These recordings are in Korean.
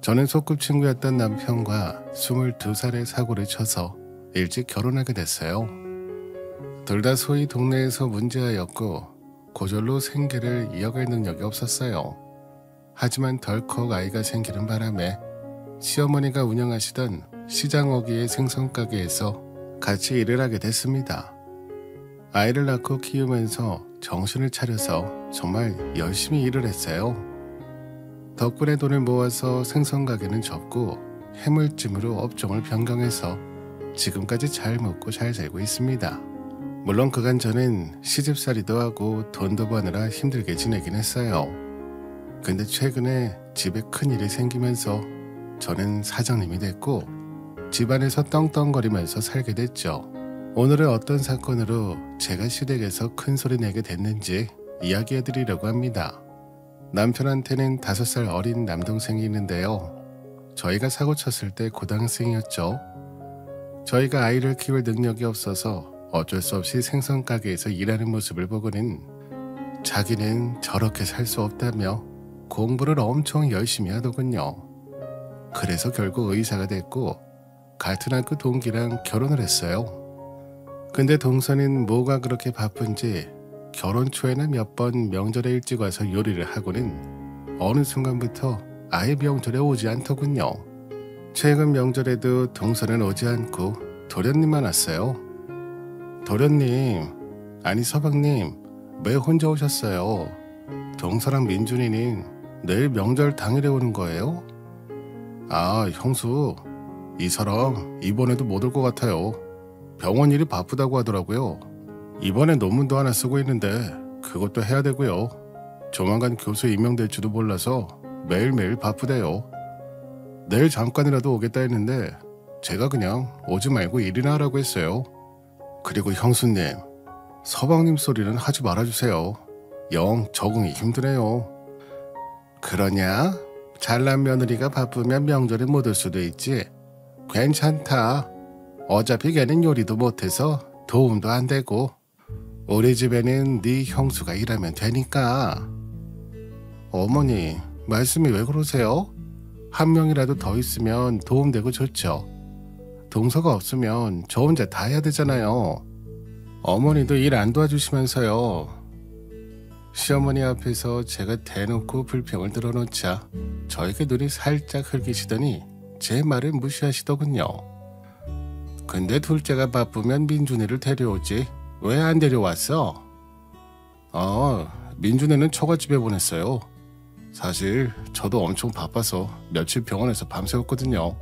저는 소꿉친구였던 남편과 22살에 사고를 쳐서 일찍 결혼하게 됐어요. 둘 다 소위 동네에서 문제아였고 고졸로 생계를 이어갈 능력이 없었어요. 하지만 덜컥 아이가 생기는 바람에 시어머니가 운영하시던 시장 어귀의 생선가게에서 같이 일을 하게 됐습니다. 아이를 낳고 키우면서 정신을 차려서 정말 열심히 일을 했어요. 덕분에 돈을 모아서 생선가게는 접고 해물찜으로 업종을 변경해서 지금까지 잘 먹고 잘 살고 있습니다. 물론 그간 저는 시집살이도 하고 돈도 버느라 힘들게 지내긴 했어요. 근데 최근에 집에 큰일이 생기면서 저는 사장님이 됐고 집안에서 떵떵거리면서 살게 됐죠. 오늘은 어떤 사건으로 제가 시댁에서 큰 소리 내게 됐는지 이야기해 드리려고 합니다. 남편한테는 5살 어린 남동생이 있는데요. 저희가 사고 쳤을 때 고등학생이었죠. 저희가 아이를 키울 능력이 없어서 어쩔 수 없이 생선 가게에서 일하는 모습을 보고는 자기는 저렇게 살 수 없다며 공부를 엄청 열심히 하더군요. 그래서 결국 의사가 됐고 같은 학교 동기랑 결혼을 했어요. 근데 동서는 뭐가 그렇게 바쁜지 결혼 초에는 몇 번 명절에 일찍 와서 요리를 하고는 어느 순간부터 아예 명절에 오지 않더군요. 최근 명절에도 동서는 오지 않고 도련님만 왔어요. 도련님, 아니 서방님, 왜 혼자 오셨어요? 동서랑 민준이는 내일 명절 당일에 오는 거예요? 아, 형수, 이 사람 이번에도 못 올 것 같아요. 병원 일이 바쁘다고 하더라고요. 이번에 논문도 하나 쓰고 있는데 그것도 해야 되고요. 조만간 교수 임명될지도 몰라서 매일매일 바쁘대요. 내일 잠깐이라도 오겠다 했는데 제가 그냥 오지 말고 일이나 하라고 했어요. 그리고 형수님, 서방님 소리는 하지 말아주세요. 영 적응이 힘드네요. 그러냐? 잘난 며느리가 바쁘면 명절에 못 올 수도 있지. 괜찮다. 어차피 걔는 요리도 못해서 도움도 안 되고 우리 집에는 네 형수가 일하면 되니까. 어머니, 말씀이 왜 그러세요? 한 명이라도 더 있으면 도움되고 좋죠. 동서가 없으면 저 혼자 다 해야 되잖아요. 어머니도 일 안 도와주시면서요. 시어머니 앞에서 제가 대놓고 불평을 들어놓자 저에게 눈이 살짝 흘기시더니 제 말을 무시하시더군요. 근데 둘째가 바쁘면 민준이를 데려오지 왜 안 데려왔어? 민준이는 처갓집에 보냈어요. 사실 저도 엄청 바빠서 며칠 병원에서 밤새웠거든요.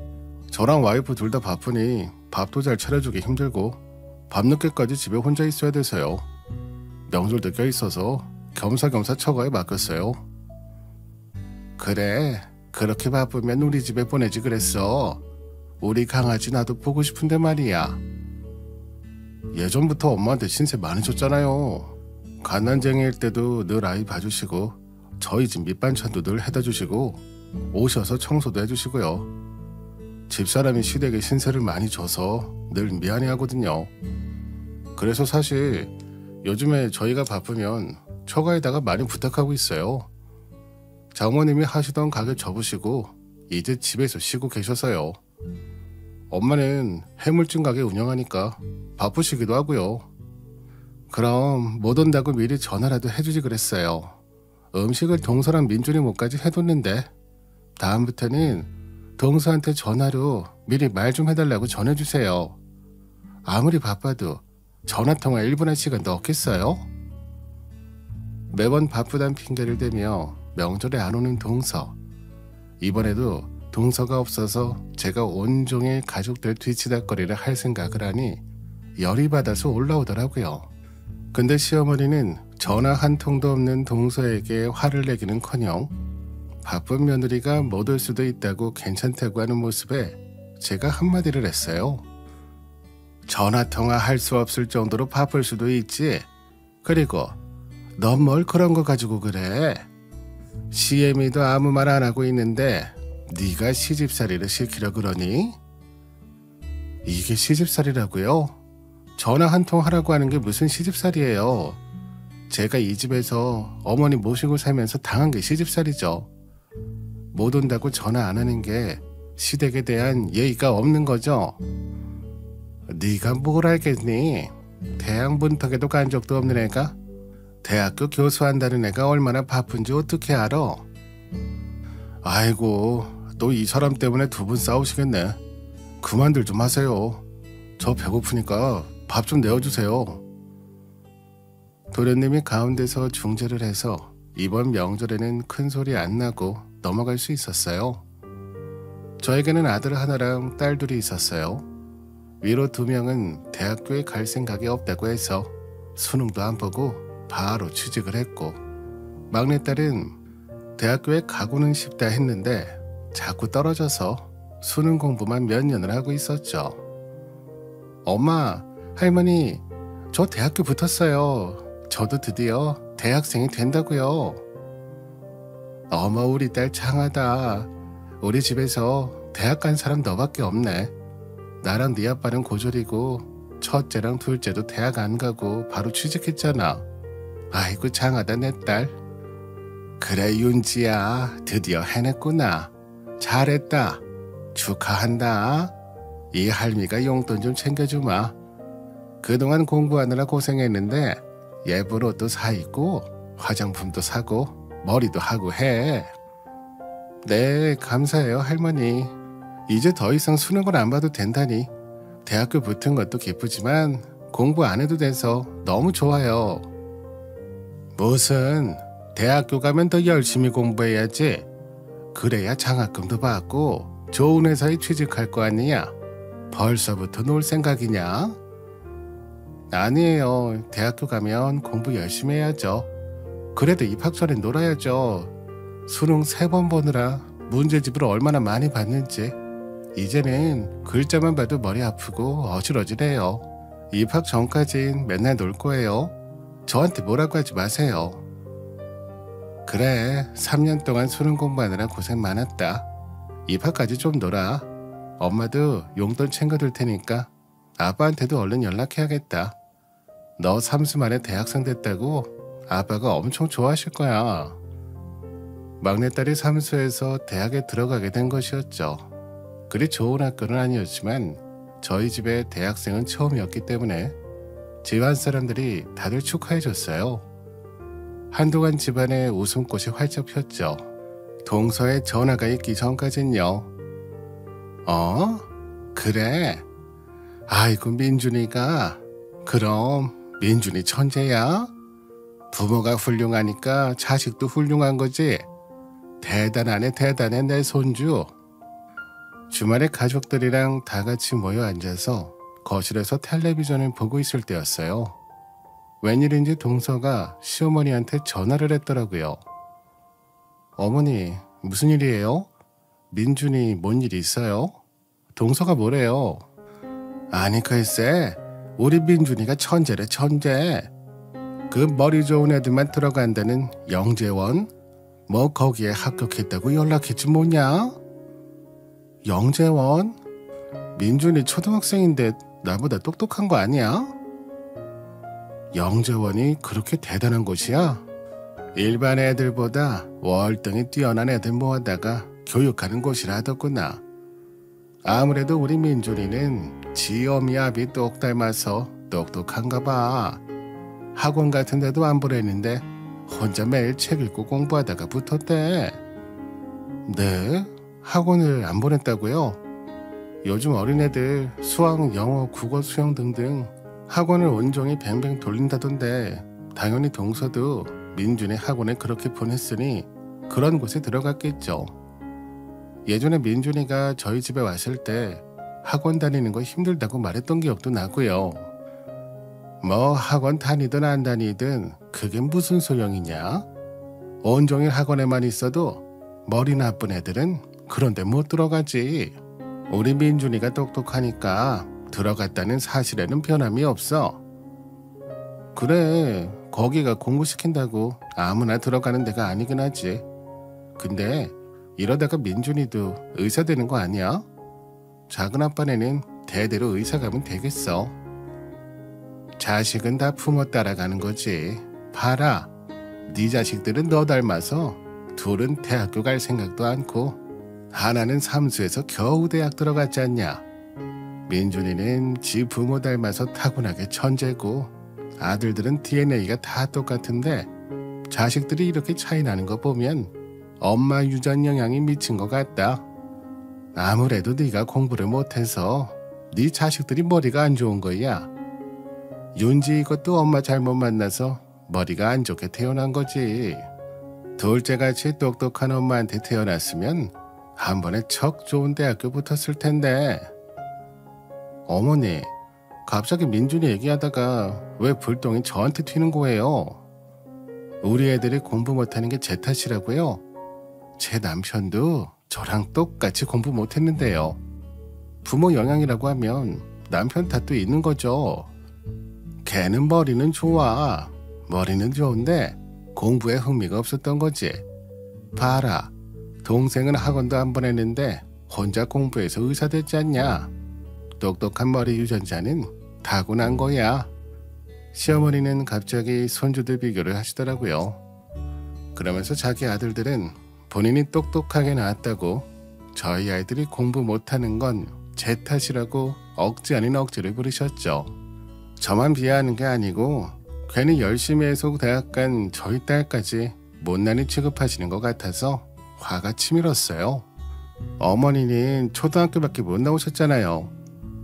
저랑 와이프 둘 다 바쁘니 밥도 잘 차려주기 힘들고 밤늦게까지 집에 혼자 있어야 돼서요. 명절도 껴있어서 겸사겸사 처가에 맡겼어요. 그래, 그렇게 바쁘면 우리 집에 보내지 그랬어. 우리 강아지 나도 보고 싶은데 말이야. 예전부터 엄마한테 신세 많이 줬잖아요. 갓난쟁이일 때도 늘 아이 봐주시고 저희 집 밑반찬도 늘 해다 주시고 오셔서 청소도 해주시고요. 집사람이 시댁에 신세를 많이 져서 늘 미안해하거든요. 그래서 사실 요즘에 저희가 바쁘면 처가에다가 많이 부탁하고 있어요. 장모님이 하시던 가게 접으시고 이제 집에서 쉬고 계셔서요. 엄마는 해물찜 가게 운영하니까 바쁘시기도 하고요. 그럼 못 온다고 미리 전화라도 해주지 그랬어요. 음식을 동서랑 민준이 못까지 해뒀는데 다음부터는 동서한테 전화로 미리 말 좀 해달라고 전해주세요. 아무리 바빠도 전화통화 1분 할 시간도 없겠어요? 매번 바쁘단 핑계를 대며 명절에 안 오는 동서. 이번에도 동서가 없어서 제가 온종일 가족들 뒤치다거리를 할 생각을 하니 열이 받아서 올라오더라고요. 근데 시어머니는 전화 한 통도 없는 동서에게 화를 내기는커녕 바쁜 며느리가 못 올 수도 있다고 괜찮다고 하는 모습에 제가 한마디를 했어요. 전화통화 할 수 없을 정도로 바쁠 수도 있지. 그리고 넌 뭘 그런 거 가지고 그래? 시애미도 아무 말 안 하고 있는데 네가 시집살이를 시키려 그러니? 이게 시집살이라고요? 전화 한 통 하라고 하는 게 무슨 시집살이에요. 제가 이 집에서 어머니 모시고 살면서 당한 게 시집살이죠. 못 온다고 전화 안 하는 게 시댁에 대한 예의가 없는 거죠. 네가 뭘 알겠니? 대학 문턱에도 간 적도 없는 애가 대학교 교수한다는 애가 얼마나 바쁜지 어떻게 알아? 아이고, 또 이 사람 때문에 두 분 싸우시겠네. 그만들 좀 하세요. 저 배고프니까 밥 좀 내어주세요. 도련님이 가운데서 중재를 해서 이번 명절에는 큰 소리 안 나고 넘어갈 수 있었어요. 저에게는 아들 하나랑 딸 둘이 있었어요. 위로 2명은 대학교에 갈 생각이 없다고 해서 수능도 안 보고 바로 취직을 했고, 막내딸은 대학교에 가고는 싶다 했는데 자꾸 떨어져서 수능 공부만 몇 년을 하고 있었죠. 엄마, 할머니, 저 대학교 붙었어요. 저도 드디어 대학생이 된다고요. 어머, 우리 딸 장하다. 우리 집에서 대학 간 사람 너밖에 없네. 나랑 네 아빠는 고졸이고 첫째랑 둘째도 대학 안 가고 바로 취직했잖아. 아이고, 장하다 내 딸. 그래 윤지야, 드디어 해냈구나. 잘했다. 축하한다. 이 할미가 용돈 좀 챙겨주마. 그동안 공부하느라 고생했는데 예쁜 옷도 사 입고 화장품도 사고 머리도 하고 해. 네, 감사해요 할머니. 이제 더 이상 수능을 안 봐도 된다니 대학교 붙은 것도 기쁘지만 공부 안 해도 돼서 너무 좋아요. 무슨, 대학교 가면 더 열심히 공부해야지. 그래야 장학금도 받고 좋은 회사에 취직할 거 아니야. 벌써부터 놀 생각이냐? 아니에요. 대학교 가면 공부 열심히 해야죠. 그래도 입학 전에 놀아야죠. 수능 3번 보느라 문제집을 얼마나 많이 봤는지. 이제는 글자만 봐도 머리 아프고 어질어질해요. 입학 전까진 맨날 놀 거예요. 저한테 뭐라고 하지 마세요. 그래, 3년 동안 수능 공부하느라 고생 많았다. 입학까지 좀 놀아. 엄마도 용돈 챙겨둘 테니까 아빠한테도 얼른 연락해야겠다. 너 3수 만에 대학생 됐다고 아빠가 엄청 좋아하실 거야. 막내딸이 3수에서 대학에 들어가게 된 것이었죠. 그리 좋은 학교는 아니었지만 저희 집에 대학생은 처음이었기 때문에 집안 사람들이 다들 축하해줬어요. 한동안 집안에 웃음꽃이 활짝 폈죠. 동서에 전화가 있기 전까진요. 그래? 아이고 민준이가. 그럼 민준이 천재야? 부모가 훌륭하니까 자식도 훌륭한 거지. 대단하네 대단해 내 손주. 주말에 가족들이랑 다 같이 모여 앉아서 거실에서 텔레비전을 보고 있을 때였어요. 웬일인지 동서가 시어머니한테 전화를 했더라고요. 어머니, 무슨 일이에요? 민준이 뭔 일이 있어요? 동서가 뭐래요? 아니 글쎄, 우리 민준이가 천재래 천재. 그 머리 좋은 애들만 들어간다는 영재원? 뭐 거기에 합격했다고 연락했지 뭐냐? 영재원? 민준이 초등학생인데 나보다 똑똑한 거 아니야? 영재원이 그렇게 대단한 곳이야? 일반 애들보다 월등히 뛰어난 애들 모아다가 교육하는 곳이라 하더구나. 아무래도 우리 민준이는 지 어미 아비 똑 닮아서 똑똑한가 봐. 학원 같은 데도 안 보냈는데 혼자 매일 책 읽고 공부하다가 붙었대. 네? 학원을 안 보냈다고요? 요즘 어린애들 수학, 영어, 국어, 수영 등등 학원을 온종일 뱅뱅 돌린다던데 당연히 동서도 민준이 학원에 그렇게 보냈으니 그런 곳에 들어갔겠죠. 예전에 민준이가 저희 집에 왔을 때 학원 다니는 거 힘들다고 말했던 기억도 나고요. 뭐 학원 다니든 안 다니든 그게 무슨 소용이냐? 온종일 학원에만 있어도 머리 나쁜 애들은 그런데 못 들어가지. 우리 민준이가 똑똑하니까 들어갔다는 사실에는 변함이 없어. 그래, 거기가 공부시킨다고 아무나 들어가는 데가 아니긴 하지. 근데 이러다가 민준이도 의사 되는 거 아니야? 작은 아빠네는 대대로 의사 가면 되겠어. 자식은 다 부모 따라가는 거지. 봐라, 네 자식들은 너 닮아서 둘은 대학교 갈 생각도 않고 하나는 삼수에서 겨우 대학 들어갔지 않냐. 민준이는 지 부모 닮아서 타고나게 천재고 아들들은 DNA가 다 똑같은데 자식들이 이렇게 차이 나는 거 보면 엄마 유전 영향이 미친 것 같다. 아무래도 네가 공부를 못해서 네 자식들이 머리가 안 좋은 거야. 윤지 이것도 엄마 잘못 만나서 머리가 안 좋게 태어난 거지. 둘째같이 똑똑한 엄마한테 태어났으면 한 번에 척 좋은 대학교 붙었을 텐데. 어머니, 갑자기 민준이 얘기하다가 왜 불똥이 저한테 튀는 거예요? 우리 애들이 공부 못하는 게 제 탓이라고요? 제 남편도 저랑 똑같이 공부 못했는데요. 부모 영향이라고 하면 남편 탓도 있는 거죠. 걔는 머리는 좋아. 머리는 좋은데 공부에 흥미가 없었던 거지. 봐라, 동생은 학원도 안 보냈는데 혼자 공부해서 의사 됐지 않냐. 똑똑한 머리 유전자는 타고난 거야. 시어머니는 갑자기 손주들 비교를 하시더라고요. 그러면서 자기 아들들은 본인이 똑똑하게 낳았다고 저희 아이들이 공부 못하는 건 제 탓이라고 억지 아닌 억지를 부리셨죠. 저만 비하하는 게 아니고 괜히 열심히 해서 대학 간 저희 딸까지 못난이 취급하시는 것 같아서 화가 치밀었어요. 어머니는 초등학교밖에 못 나오셨잖아요.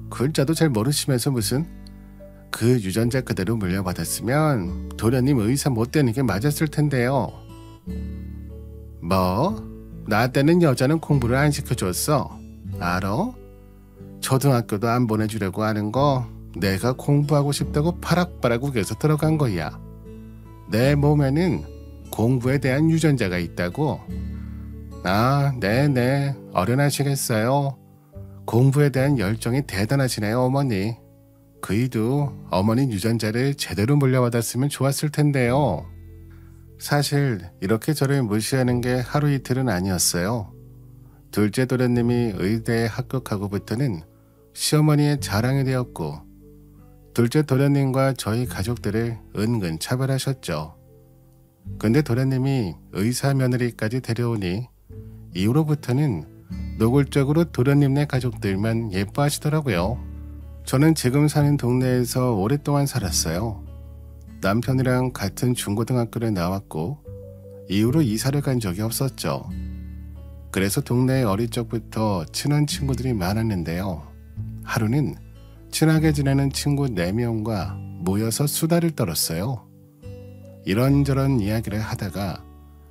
글자도 잘 모르시면서 무슨 그 유전자 그대로 물려받았으면 도련님 의사 못 되는 게 맞았을 텐데요. 뭐? 나 때는 여자는 공부를 안 시켜줬어. 알아? 초등학교도 안 보내주려고 하는 거 내가 공부하고 싶다고 파락파락 우겨서 들어간 거야. 내 몸에는 공부에 대한 유전자가 있다고. 아, 네네, 어련하시겠어요. 공부에 대한 열정이 대단하시네요, 어머니. 그이도 어머니 유전자를 제대로 물려받았으면 좋았을 텐데요. 사실 이렇게 저를 무시하는 게 하루 이틀은 아니었어요. 둘째 도련님이 의대에 합격하고부터는 시어머니의 자랑이 되었고 둘째 도련님과 저희 가족들을 은근 차별하셨죠. 근데 도련님이 의사 며느리까지 데려오니 이후로부터는 노골적으로 도련님네 가족들만 예뻐하시더라고요. 저는 지금 사는 동네에서 오랫동안 살았어요. 남편이랑 같은 중고등학교를 나왔고 이후로 이사를 간 적이 없었죠. 그래서 동네에 어릴 적부터 친한 친구들이 많았는데요. 하루는 친하게 지내는 친구 4명과 모여서 수다를 떨었어요. 이런저런 이야기를 하다가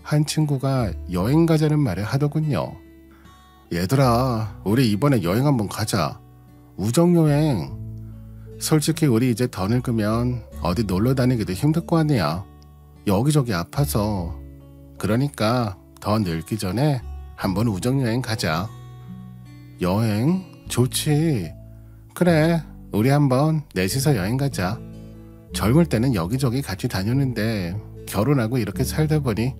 한 친구가 여행 가자는 말을 하더군요. 얘들아, 우리 이번에 여행 한번 가자. 우정여행. 솔직히 우리 이제 더 늙으면 어디 놀러 다니기도 힘들 거 아니야. 여기저기 아파서. 그러니까 더 늙기 전에 한번 우정여행 가자. 여행? 좋지. 그래, 우리 한번 넷이서 여행 가자. 젊을 때는 여기저기 같이 다녔는데 결혼하고 이렇게 살다 보니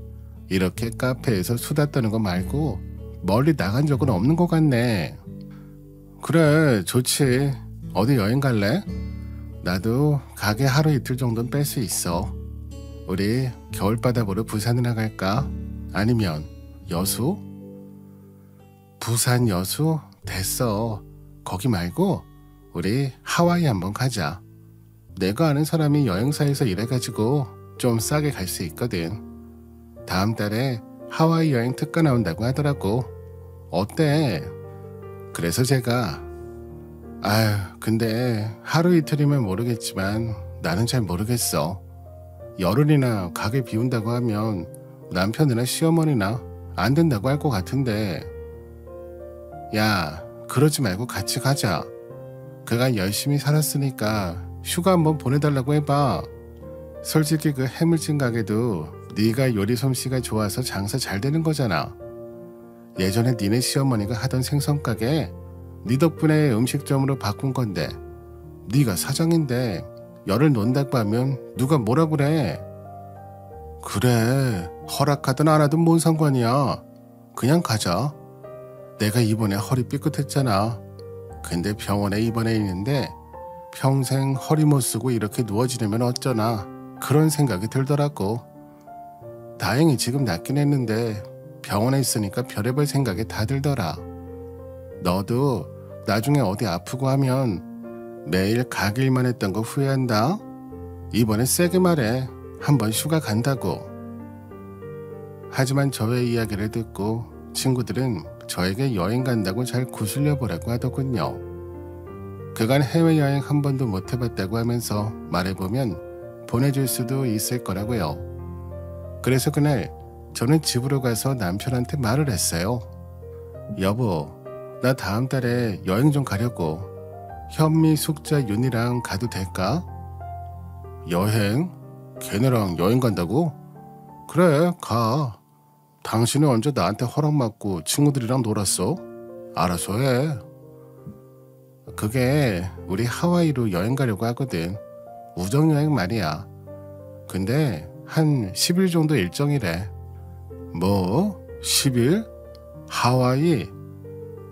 이렇게 카페에서 수다 떠는 거 말고 멀리 나간 적은 없는 것 같네. 그래, 좋지. 어디 여행 갈래? 나도 가게 하루 이틀 정도는 뺄 수 있어. 우리 겨울바다 보러 부산이나 갈까? 아니면 여수? 부산 여수? 됐어. 거기 말고 우리 하와이 한번 가자. 내가 아는 사람이 여행사에서 일해가지고 좀 싸게 갈 수 있거든. 다음 달에 하와이 여행 특가 나온다고 하더라고. 어때? 그래서 제가 아유, 근데 하루 이틀이면 모르겠지만 나는 잘 모르겠어. 열흘이나 가게 비운다고 하면 남편이나 시어머니나 안 된다고 할 것 같은데. 야, 그러지 말고 같이 가자. 그가 열심히 살았으니까 휴가 한번 보내달라고 해봐. 솔직히 그 해물찜 가게도 네가 요리 솜씨가 좋아서 장사 잘 되는 거잖아. 예전에 니네 시어머니가 하던 생선 가게 네 덕분에 음식점으로 바꾼 건데 네가 사장인데 열을 논다고 하면 누가 뭐라 그래. 그래, 허락하든 안 하든 뭔 상관이야. 그냥 가자. 내가 이번에 허리 삐끗했잖아. 근데 병원에 입원해 있는데 평생 허리 못 쓰고 이렇게 누워 지내면 어쩌나 그런 생각이 들더라고. 다행히 지금 낫긴 했는데 병원에 있으니까 별의별 생각이 다 들더라. 너도 나중에 어디 아프고 하면 매일 가길만 했던 거 후회한다. 이번에 세게 말해. 한번 휴가 간다고. 하지만 저의 이야기를 듣고 친구들은 저에게 여행 간다고 잘 구슬려 보라고 하더군요. 그간 해외여행 한 번도 못 해봤다고 하면서 말해보면 보내줄 수도 있을 거라고요. 그래서 그날 저는 집으로 가서 남편한테 말을 했어요. 여보, 나 다음 달에 여행 좀 가려고. 현미, 숙자, 윤이랑 가도 될까? 여행? 걔네랑 여행 간다고? 그래, 가. 당신은 언제 나한테 허락받고 친구들이랑 놀았어? 알아서 해. 그게 우리 하와이로 여행 가려고 하거든. 우정여행 말이야. 근데 한 10일 정도 일정이래. 뭐? 10일? 하와이?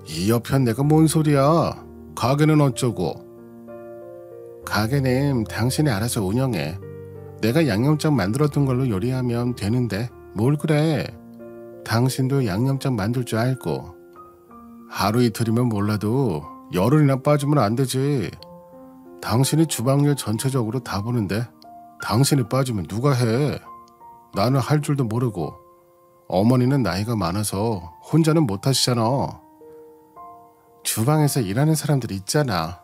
이 옆엔 내가 뭔 소리야. 가게는 어쩌고? 가게는 당신이 알아서 운영해. 내가 양념장 만들어둔 걸로 요리하면 되는데 뭘 그래. 당신도 양념장 만들 줄 알고. 하루 이틀이면 몰라도 열흘이나 빠지면 안 되지. 당신이 주방일 전체적으로 다 보는데 당신이 빠지면 누가 해. 나는 할 줄도 모르고 어머니는 나이가 많아서 혼자는 못 하시잖아. 주방에서 일하는 사람들 있잖아.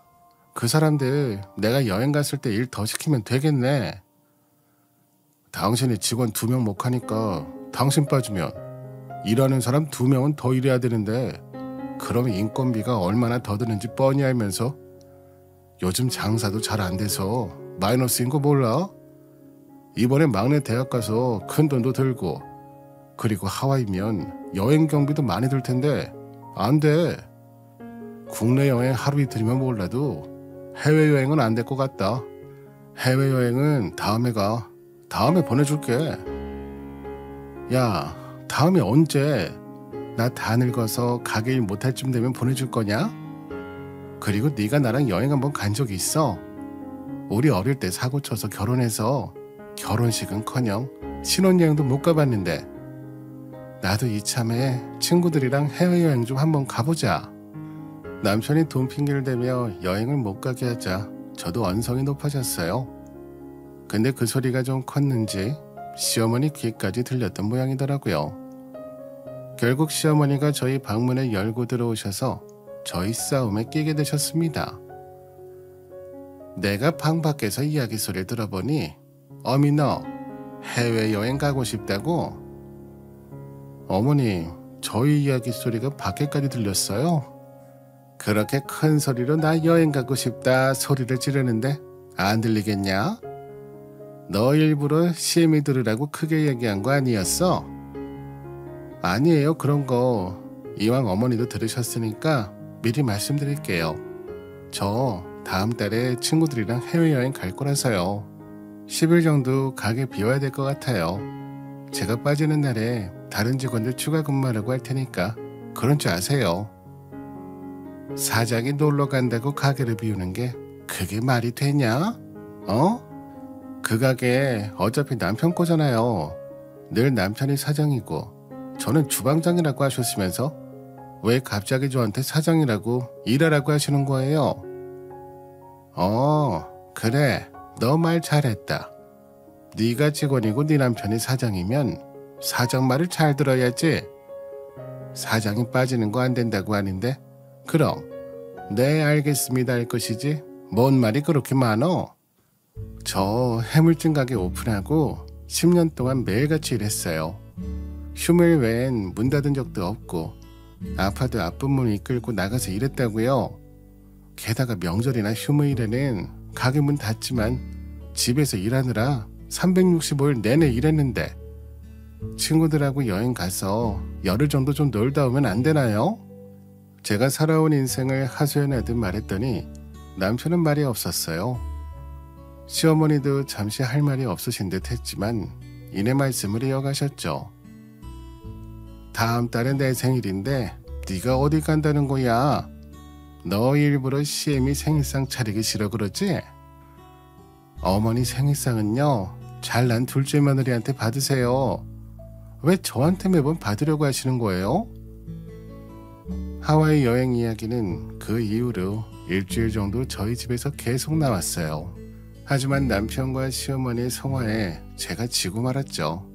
그 사람들 내가 여행 갔을 때 일 더 시키면 되겠네. 당신이 직원 2명 목하니까 당신 빠지면 일하는 사람 2명은 더 일해야 되는데 그럼 인건비가 얼마나 더 드는지 뻔히 알면서 요즘 장사도 잘 안 돼서 마이너스인 거 몰라? 이번에 막내 대학 가서 큰 돈도 들고 그리고 하와이면 여행 경비도 많이 들 텐데 안 돼. 국내 여행 하루 이틀이면 몰라도 해외여행은 안 될 것 같다. 해외여행은 다음에 가. 다음에 보내줄게. 야, 다음에 언제? 나 다 늙어서 가게 일 못할 쯤 되면 보내줄 거냐? 그리고 네가 나랑 여행 한번 간 적이 있어. 우리 어릴 때 사고 쳐서 결혼해서 결혼식은커녕 신혼여행도 못 가봤는데 나도 이참에 친구들이랑 해외여행 좀 한번 가보자. 남편이 돈 핑계를 대며 여행을 못 가게 하자 저도 언성이 높아졌어요. 근데 그 소리가 좀 컸는지 시어머니 귀까지 들렸던 모양이더라고요. 결국 시어머니가 저희 방문을 열고 들어오셔서 저희 싸움에 끼게 되셨습니다. 내가 방 밖에서 이야기 소리를 들어보니 어미 너 해외여행 가고 싶다고? 어머니, 저희 이야기 소리가 밖에까지 들렸어요. 그렇게 큰 소리로 나 여행 가고 싶다 소리를 지르는데 안 들리겠냐? 너 일부러 시엠이 들으라고 크게 얘기한 거 아니었어? 아니에요, 그런 거. 이왕 어머니도 들으셨으니까 미리 말씀드릴게요. 저 다음 달에 친구들이랑 해외여행 갈 거라서요. 10일 정도 가게 비워야 될 것 같아요. 제가 빠지는 날에 다른 직원들 추가 근무하라고 할 테니까 그런 줄 아세요. 사장이 놀러 간다고 가게를 비우는 게 그게 말이 되냐? 그 가게 어차피 남편 거잖아요. 늘 남편이 사장이고 저는 주방장이라고 하셨으면서 왜 갑자기 저한테 사장이라고 일하라고 하시는 거예요? 그래, 너 말 잘했다. 네가 직원이고 네 남편이 사장이면 사장 말을 잘 들어야지. 사장이 빠지는 거 안 된다고 하는데 그럼 네 알겠습니다 할 것이지 뭔 말이 그렇게 많어? 저 해물찜 가게 오픈하고 10년 동안 매일같이 일했어요. 휴무일 외엔 문 닫은 적도 없고 아파도 앞부문 이끌고 나가서 일했다고요. 게다가 명절이나 휴무일에는 가게 문 닫지만 집에서 일하느라 365일 내내 일했는데 친구들하고 여행 가서 열흘 정도 좀 놀다 오면 안 되나요? 제가 살아온 인생을 하소연하듯 말했더니 남편은 말이 없었어요. 시어머니도 잠시 할 말이 없으신 듯 했지만 이내 말씀을 이어가셨죠. 다음 달에 내 생일인데 네가 어디 간다는 거야? 너 일부러 시엠이 생일상 차리기 싫어 그러지? 어머니 생일상은요 잘난 둘째 며느리한테 받으세요. 왜 저한테 매번 받으려고 하시는 거예요? 하와이 여행 이야기는 그 이후로 일주일 정도 저희 집에서 계속 나왔어요. 하지만 남편과 시어머니의 성화에 제가 지고 말았죠.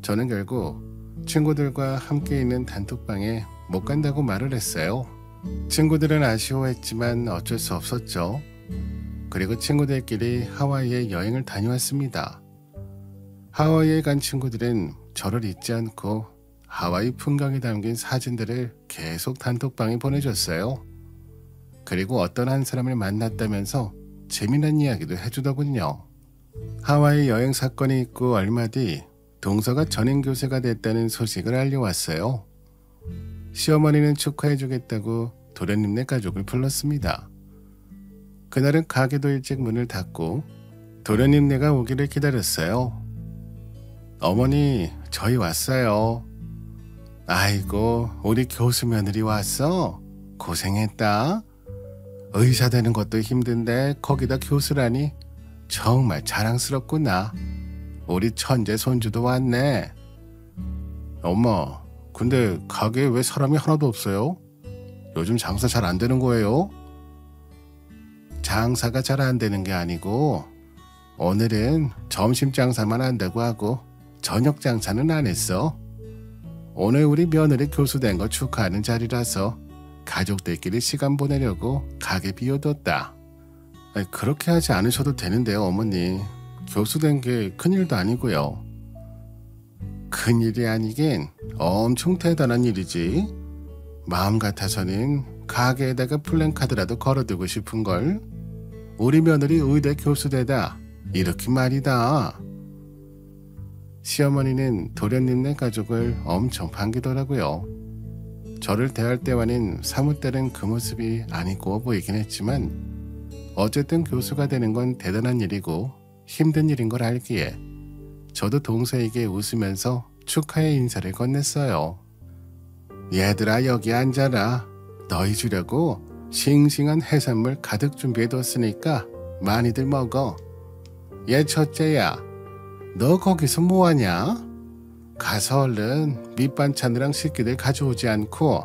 저는 결국 친구들과 함께 있는 단톡방에 못 간다고 말을 했어요. 친구들은 아쉬워했지만 어쩔 수 없었죠. 그리고 친구들끼리 하와이에 여행을 다녀왔습니다. 하와이에 간 친구들은 저를 잊지 않고 하와이 풍경이 담긴 사진들을 계속 단톡방에 보내줬어요. 그리고 어떤 한 사람을 만났다면서 재미난 이야기도 해주더군요. 하와이 여행 사건이 있고 얼마 뒤 동서가 전임교사가 됐다는 소식을 알려왔어요. 시어머니는 축하해주겠다고 도련님네 가족을 불렀습니다. 그날은 가게도 일찍 문을 닫고 도련님네가 오기를 기다렸어요. 어머니, 저희 왔어요. 아이고, 우리 교수 며느리 왔어? 고생했다. 의사 되는 것도 힘든데 거기다 교수라니 정말 자랑스럽구나. 우리 천재 손주도 왔네. 엄마, 근데 가게에 왜 사람이 하나도 없어요? 요즘 장사 잘 안 되는 거예요? 장사가 잘 안 되는 게 아니고 오늘은 점심 장사만 한다고 하고 저녁 장사는 안 했어. 오늘 우리 며느리 교수 된 거 축하하는 자리라서 가족들끼리 시간 보내려고 가게 비워뒀다. 아니, 그렇게 하지 않으셔도 되는데요, 어머니. 교수 된 게 큰일도 아니고요. 큰일이 아니긴 엄청 대단한 일이지. 마음 같아서는 가게에다가 플랜카드라도 걸어두고 싶은걸. 우리 며느리 의대 교수되다 이렇게 말이다. 시어머니는 도련님네 가족을 엄청 반기더라고요. 저를 대할 때와는 사뭇 다른 그 모습이 아니고 보이긴 했지만 어쨌든 교수가 되는 건 대단한 일이고 힘든 일인 걸 알기에 저도 동서에게 웃으면서 축하의 인사를 건넸어요. 얘들아, 여기 앉아라. 너희 주려고 싱싱한 해산물 가득 준비해뒀으니까 많이들 먹어. 얘 첫째야, 너 거기서 뭐하냐? 가서 얼른 밑반찬이랑 식기들 가져오지 않고.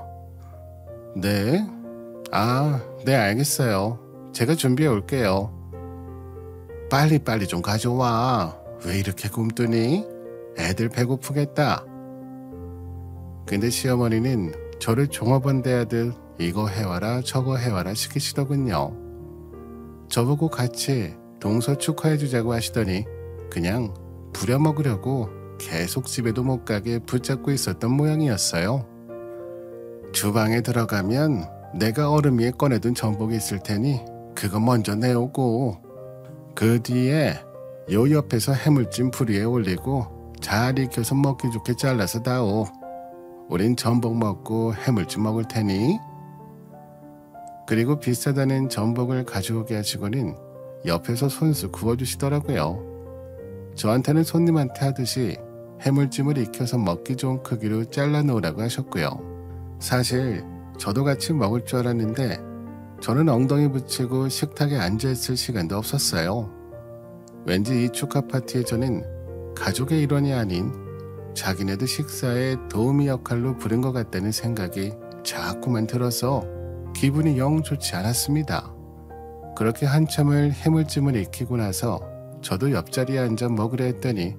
네? 네, 알겠어요. 제가 준비해 올게요. 빨리빨리 좀 가져와. 왜 이렇게 굶더니? 애들 배고프겠다. 근데 시어머니는 저를 종업원 대하듯 이거 해와라 저거 해와라 시키시더군요. 저보고 같이 동서 축하해주자고 하시더니 그냥 부려먹으려고 계속 집에도 못 가게 붙잡고 있었던 모양이었어요. 주방에 들어가면 내가 얼음 위에 꺼내둔 전복이 있을 테니 그거 먼저 내오고, 그 뒤에 요 옆에서 해물찜 불 위에 올리고 잘 익혀서 먹기 좋게 잘라서 다오. 우린 전복 먹고 해물찜 먹을 테니. 그리고 비싸다는 전복을 가져오게 하시고는 옆에서 손수 구워주시더라고요. 저한테는 손님한테 하듯이 해물찜을 익혀서 먹기 좋은 크기로 잘라 놓으라고 하셨고요. 사실 저도 같이 먹을 줄 알았는데 저는 엉덩이 붙이고 식탁에 앉아있을 시간도 없었어요. 왠지 이 축하 파티에 저는 가족의 일원이 아닌 자기네들 식사에 도우미 역할로 부른 것 같다는 생각이 자꾸만 들어서 기분이 영 좋지 않았습니다. 그렇게 한참을 해물찜을 익히고 나서 저도 옆자리에 앉아 먹으려 했더니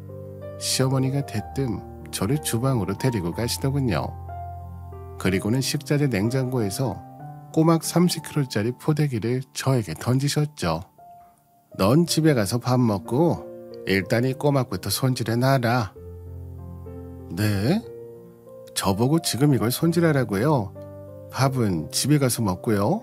시어머니가 대뜸 저를 주방으로 데리고 가시더군요. 그리고는 식자재 냉장고에서 꼬막 30kg짜리 포대기를 저에게 던지셨죠. 넌 집에 가서 밥 먹고 일단 이 꼬막부터 손질해 놔라. 네? 저보고 지금 이걸 손질하라고요? 밥은 집에 가서 먹고요?